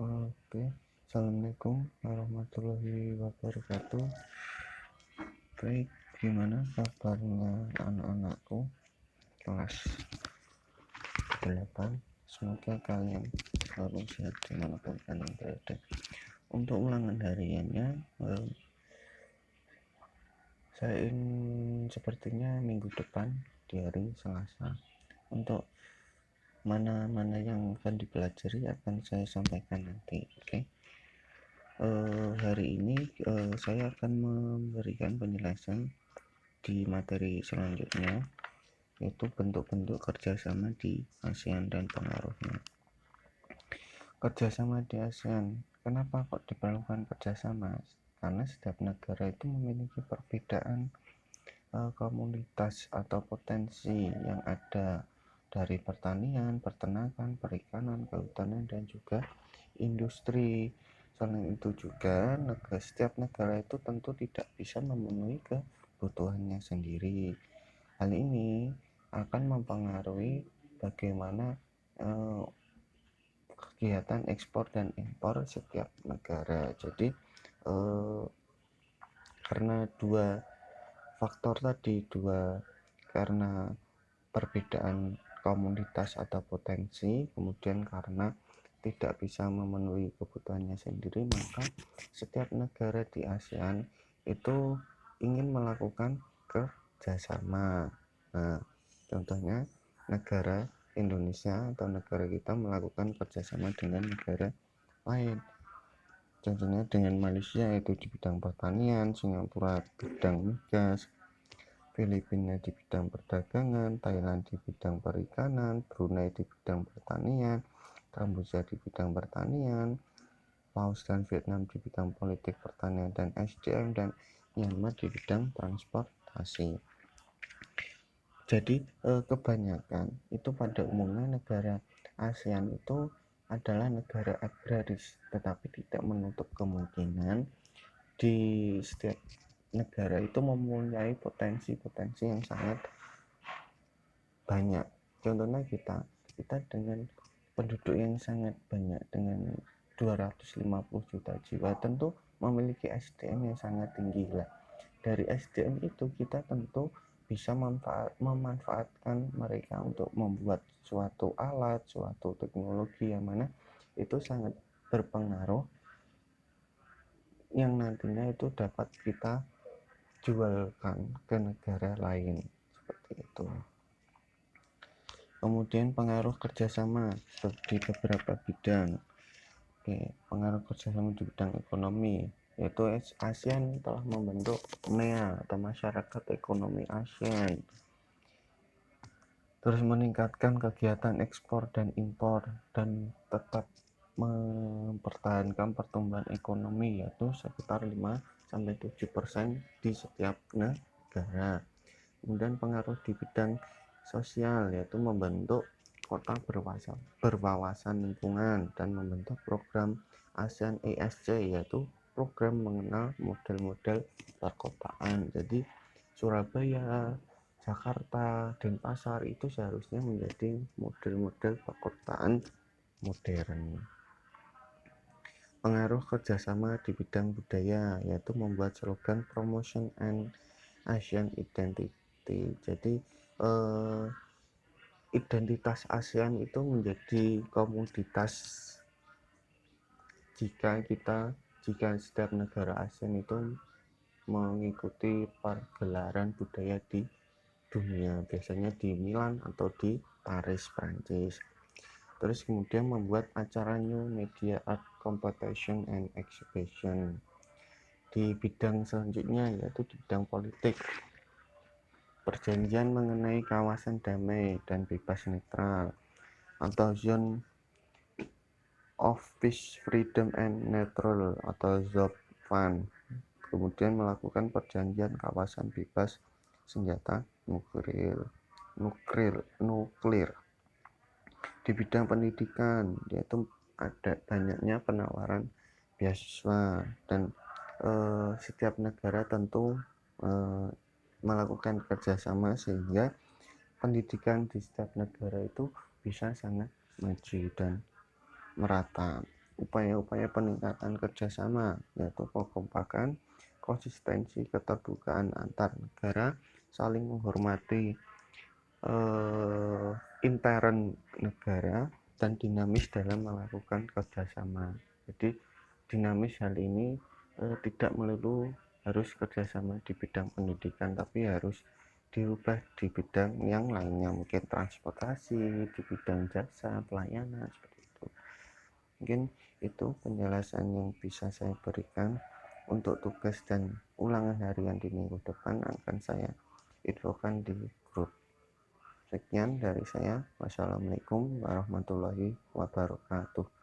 Oke, Assalamualaikum warahmatullahi wabarakatuh. Baik, gimana kabarnya anak-anakku kelas 8? Semoga kalian selalu sehat dimanapun kalian berada. Untuk ulangan hariannya, saya sepertinya minggu depan di hari Selasa. Untuk mana-mana yang akan dipelajari akan saya sampaikan nanti, oke? Hari ini saya akan memberikan penjelasan di materi selanjutnya, yaitu bentuk-bentuk kerjasama di ASEAN dan pengaruhnya. Kerjasama di ASEAN, kenapa kok diperlukan kerjasama? Karena setiap negara itu memiliki perbedaan komunitas atau potensi yang ada dari pertanian, peternakan, perikanan, kehutanan, dan juga industri. Selain itu juga setiap negara itu tentu tidak bisa memenuhi kebutuhannya sendiri. Hal ini akan mempengaruhi bagaimana kegiatan ekspor dan impor setiap negara. Jadi karena dua faktor tadi, karena perbedaan komunitas atau potensi, kemudian karena tidak bisa memenuhi kebutuhannya sendiri, maka setiap negara di ASEAN itu ingin melakukan kerjasama. Nah, contohnya negara Indonesia atau negara kita melakukan kerjasama dengan negara lain. Contohnya dengan Malaysia itu di bidang pertanian, Singapura bidang migas, Filipina di bidang perdagangan, Thailand di bidang perikanan, Brunei di bidang pertanian, Kamboja di bidang pertanian, Laos dan Vietnam di bidang politik pertanian dan SDM, dan Myanmar di bidang transportasi. Jadi kebanyakan itu pada umumnya negara ASEAN itu adalah negara agraris, tetapi tidak menutup kemungkinan di setiap negara itu mempunyai potensi-potensi yang sangat banyak. Contohnya kita dengan penduduk yang sangat banyak, dengan 250 juta jiwa, tentu memiliki SDM yang sangat tinggi lah. Dari SDM itu kita tentu bisa memanfaatkan mereka untuk membuat suatu alat, suatu teknologi yang mana itu sangat berpengaruh, yang nantinya itu dapat kita jualkan ke negara lain, seperti itu. Kemudian pengaruh kerjasama di beberapa bidang. Pengaruh kerjasama di bidang ekonomi, yaitu ASEAN telah membentuk MEA atau Masyarakat Ekonomi ASEAN, terus meningkatkan kegiatan ekspor dan impor dan tetap mempertahankan pertumbuhan ekonomi, yaitu sekitar 5-7% di setiap negara. Kemudian pengaruh di bidang sosial, yaitu membentuk kota berwawasan lingkungan dan membentuk program ASEAN ESC, yaitu program mengenal model-model perkotaan. Jadi Surabaya, Jakarta, Denpasar itu seharusnya menjadi model-model perkotaan modern. Pengaruh kerjasama di bidang budaya, yaitu membuat slogan Promotion and Asian Identity. Jadi identitas ASEAN itu menjadi komoditas jika setiap negara ASEAN itu mengikuti pergelaran budaya di dunia, biasanya di Milan atau di Paris, Prancis. Terus kemudian membuat acara New Media Art Competition and Exhibition. Di bidang selanjutnya, yaitu di bidang politik, perjanjian mengenai kawasan damai dan bebas netral atau Zone of Peace, Freedom and Neutral atau ZOPFAN. Kemudian melakukan perjanjian kawasan bebas senjata nuklir. Di bidang pendidikan, yaitu ada banyaknya penawaran beasiswa, dan setiap negara tentu melakukan kerjasama sehingga pendidikan di setiap negara itu bisa sangat maju dan merata. upaya-upaya peningkatan kerjasama, yaitu kekompakan, konsistensi, keterbukaan antar negara, saling menghormati intern negara, dan dinamis dalam melakukan kerjasama. Jadi dinamis hal ini tidak melulu harus kerjasama di bidang pendidikan, tapi harus dirubah di bidang yang lainnya, mungkin transportasi, di bidang jasa, pelayanan, seperti itu. Mungkin itu penjelasan yang bisa saya berikan. Untuk tugas dan ulangan harian di minggu depan akan saya infokan di grup. Sekian dari saya. Wassalamualaikum warahmatullahi wabarakatuh.